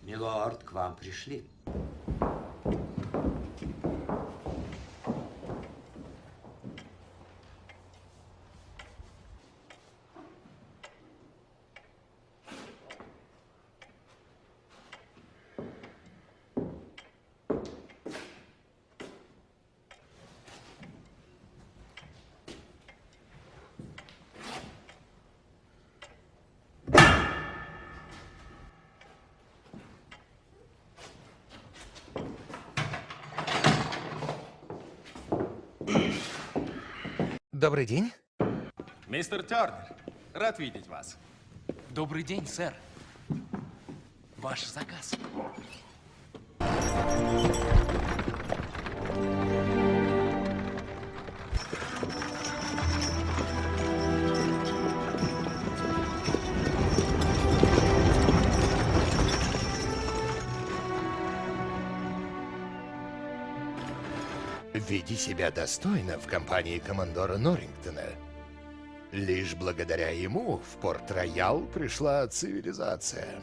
Милорд, к вам пришли. Добрый день. Мистер Тернер, рад видеть вас. Добрый день, сэр. Ваш заказ. Веди себя достойно в компании командора Норрингтона. Лишь благодаря ему в Порт-Роял пришла цивилизация.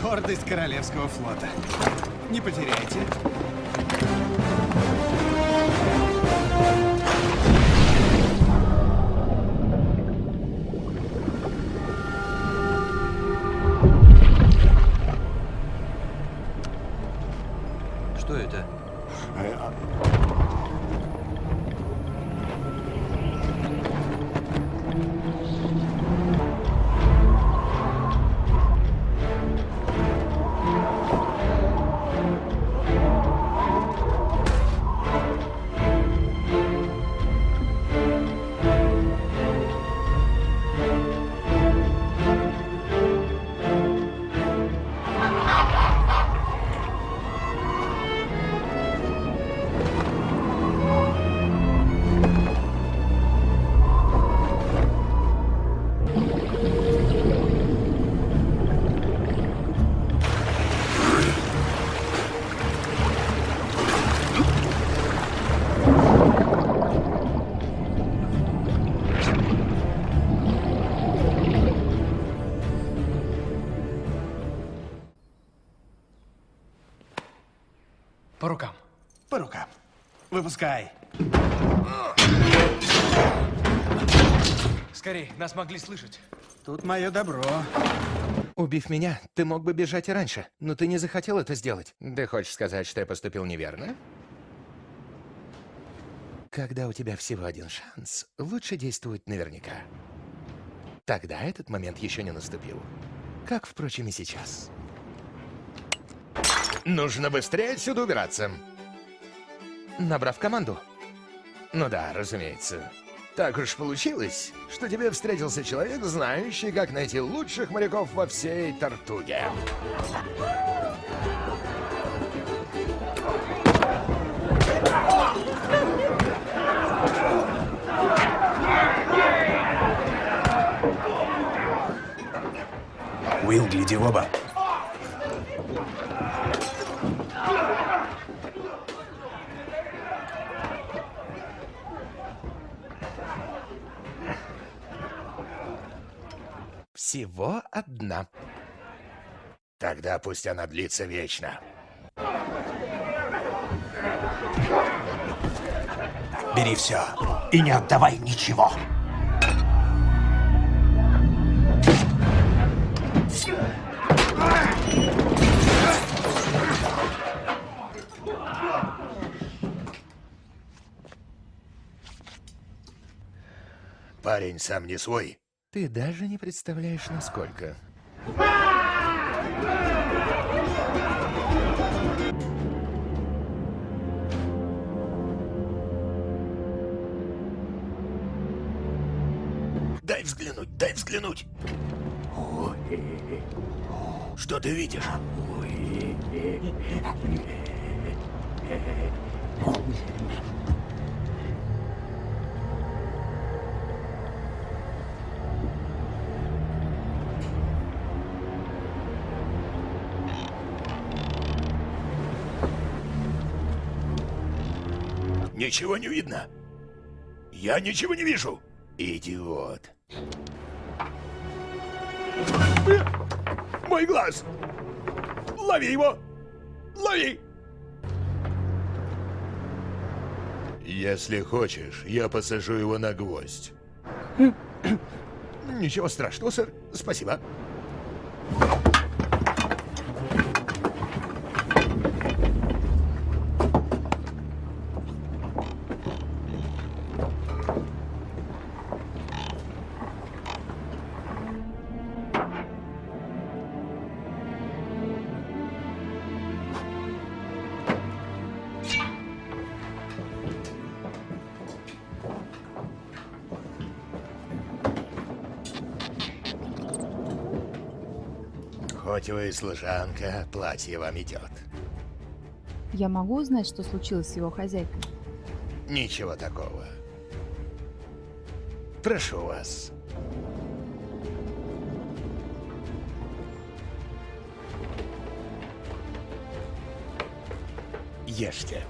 Гордость Королевского флота. Не потеряйте. Что это? По рукам. По рукам. Выпускай. Скорей, нас могли слышать. Тут мое добро. Убив меня, ты мог бы бежать и раньше, но ты не захотел это сделать. Ты хочешь сказать, что я поступил неверно? Когда у тебя всего один шанс, лучше действовать наверняка. Тогда этот момент еще не наступил. Как, впрочем, и сейчас. Нужно быстрее отсюда убираться. Набрав команду. Ну да, разумеется. Так уж получилось, что тебе встретился человек, знающий, как найти лучших моряков во всей Тартуге. Уилл, гляди в оба. Всего одна. Тогда пусть она длится вечно. Бери все и не отдавай ничего. Парень сам не свой. Ты даже не представляешь, насколько. Дай взглянуть, дай взглянуть. Что ты видишь? Ничего не видно. Я ничего не вижу. Идиот. Мой глаз! Лови его! Лови! Если хочешь, я посажу его на гвоздь. Ничего страшного, сэр. Спасибо. Хоть вы и служанка, платье вам идет. Я могу узнать, что случилось с его хозяйкой? Ничего такого. Прошу вас. Ешьте.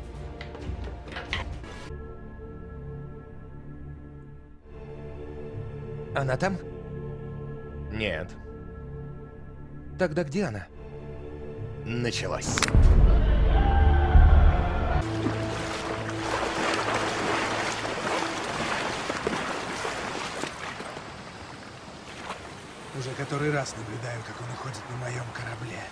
Она там? Нет. Тогда где она? Началось. Уже который раз наблюдаю, как он уходит на моем корабле.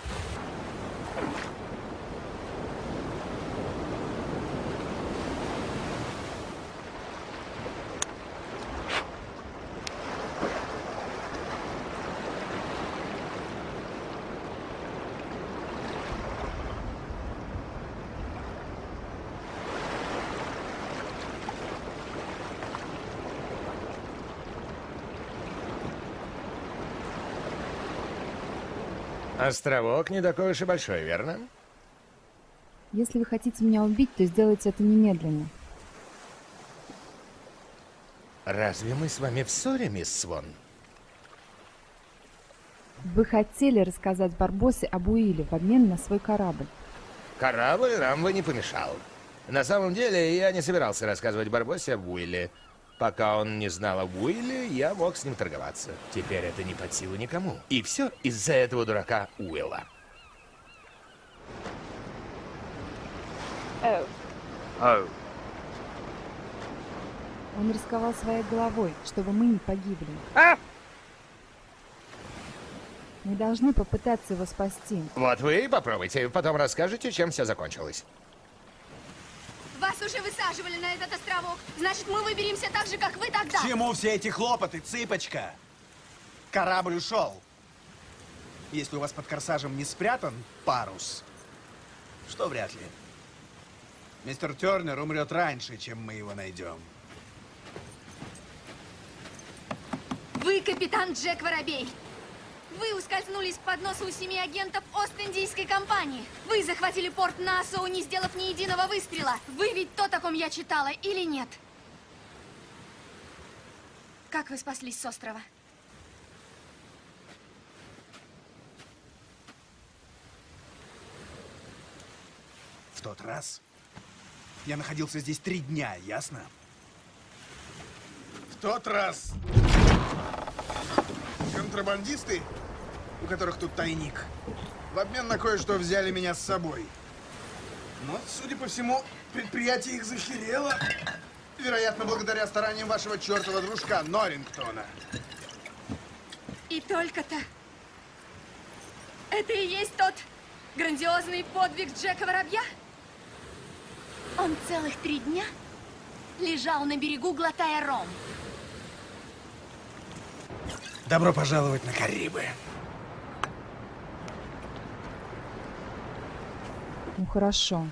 Островок не такой уж и большой, верно? Если вы хотите меня убить, то сделайте это немедленно. Разве мы с вами в ссоре, мисс Свон? Вы хотели рассказать Барбосе об Уилле в обмен на свой корабль. Корабль нам бы не помешал. На самом деле, я не собирался рассказывать Барбосе об Уилле. Пока он не знал об Уилле, я мог с ним торговаться. Теперь это не под силу никому. И все из-за этого дурака Уилла. Он рисковал своей головой, чтобы мы не погибли. Мы должны попытаться его спасти. Вот вы и попробуйте, потом расскажете, чем все закончилось. Вас уже высаживали на этот островок. Значит, мы выберемся так же, как вы тогда. К чему все эти хлопоты, цыпочка? Корабль ушел. Если у вас под корсажем не спрятан парус, что вряд ли. Мистер Тернер умрет раньше, чем мы его найдем. Вы капитан Джек Воробей. Вы ускользнули из-под носа у 7 агентов Ост-Индийской компании. Вы захватили порт Нассау, не сделав ни единого выстрела. Вы ведь то, о ком я читала, или нет? Как вы спаслись с острова? В тот раз я находился здесь 3 дня, ясно? В тот раз контрабандисты, у которых тут тайник, в обмен на кое-что взяли меня с собой. Но, судя по всему, предприятие их захерело. Вероятно, благодаря стараниям вашего чертова дружка Норрингтона. И только-то. Это и есть тот грандиозный подвиг Джека Воробья? Он целых 3 дня лежал на берегу, глотая ром. Добро пожаловать на Карибы. Ну хорошо.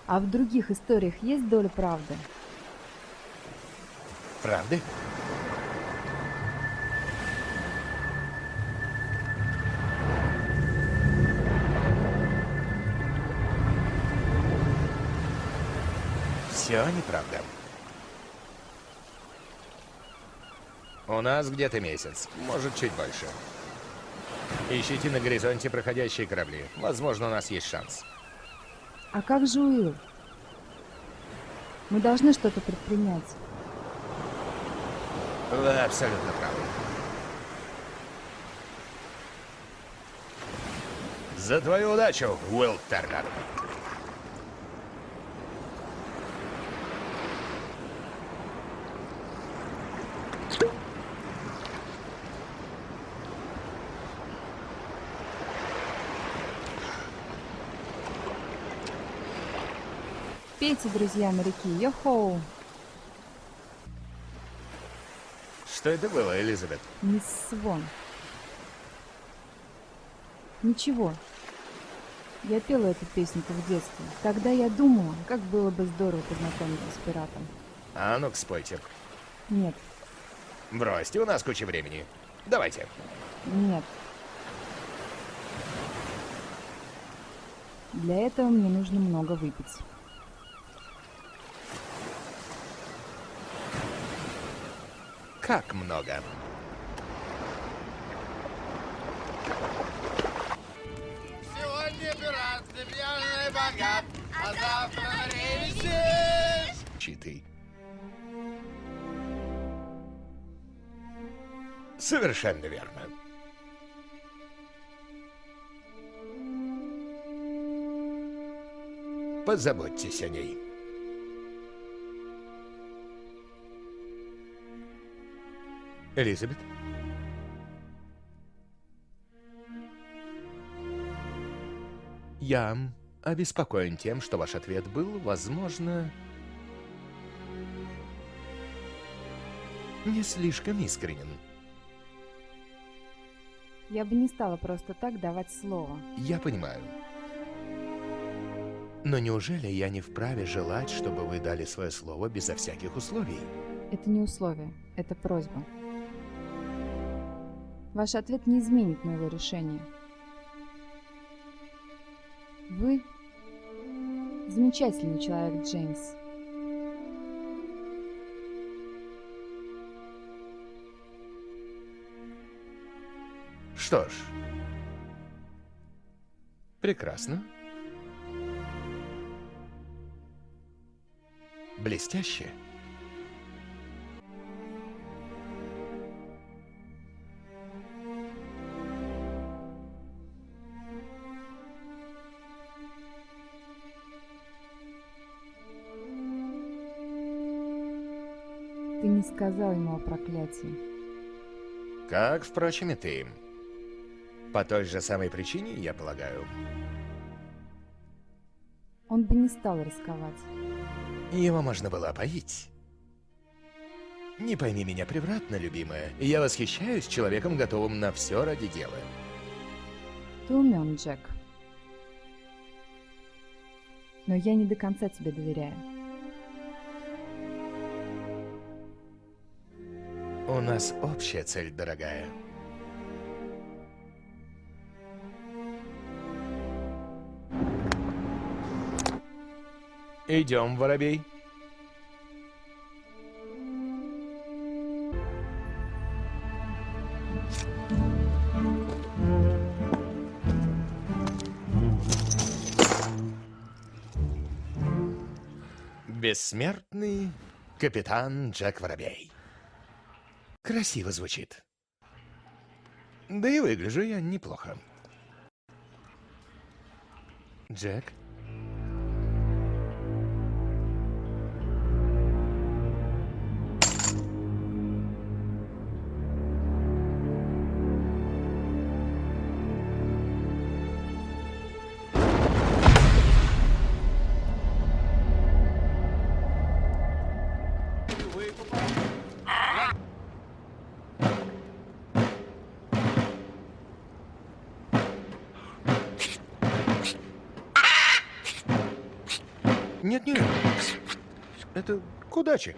А в других историях есть доля правды? Правды? Все неправда. У нас где-то месяц, может, чуть больше. Ищите на горизонте проходящие корабли. Возможно, у нас есть шанс. А как же Уилл? Мы должны что-то предпринять. Вы абсолютно правы. За твою удачу, Уилл Тернер. Пейте, друзья моряки, йо-хоу! Что это было, Элизабет? Мисс Свон. Ничего. Я пела эту песенку в детстве. Тогда я думала, как было бы здорово познакомиться с пиратом. А ну-ка, спойте. Нет, Бросьте, у нас куча времени. Давайте. нет. Для этого мне нужно много выпить. Как много? Сегодня пират, пьяный богат, а завтра на рейсе. Читы. Совершенно верно. Позаботьтесь о ней. Элизабет? Я обеспокоен тем, что ваш ответ был, возможно, не слишком искренен. Я бы не стала просто так давать слово. Я понимаю. Но неужели я не вправе желать, чтобы вы дали свое слово безо всяких условий? Это не условие, это просьба. Ваш ответ не изменит моего решения. Вы замечательный человек, Джеймс. Что ж, прекрасно. Блестяще. Ты не сказал ему о проклятии. Как, впрочем, и ты. По той же самой причине, я полагаю. Он бы не стал рисковать. Его можно было опоить. Не пойми меня превратно, любимая. Я восхищаюсь человеком, готовым на все ради дела. Ты умен, Джек. Но я не до конца тебе доверяю. У нас общая цель, дорогая. Идем, воробей. Бессмертный капитан Джек Воробей. Красиво звучит. Да и выгляжу я неплохо. Джек? Нет-нет. Это к удаче.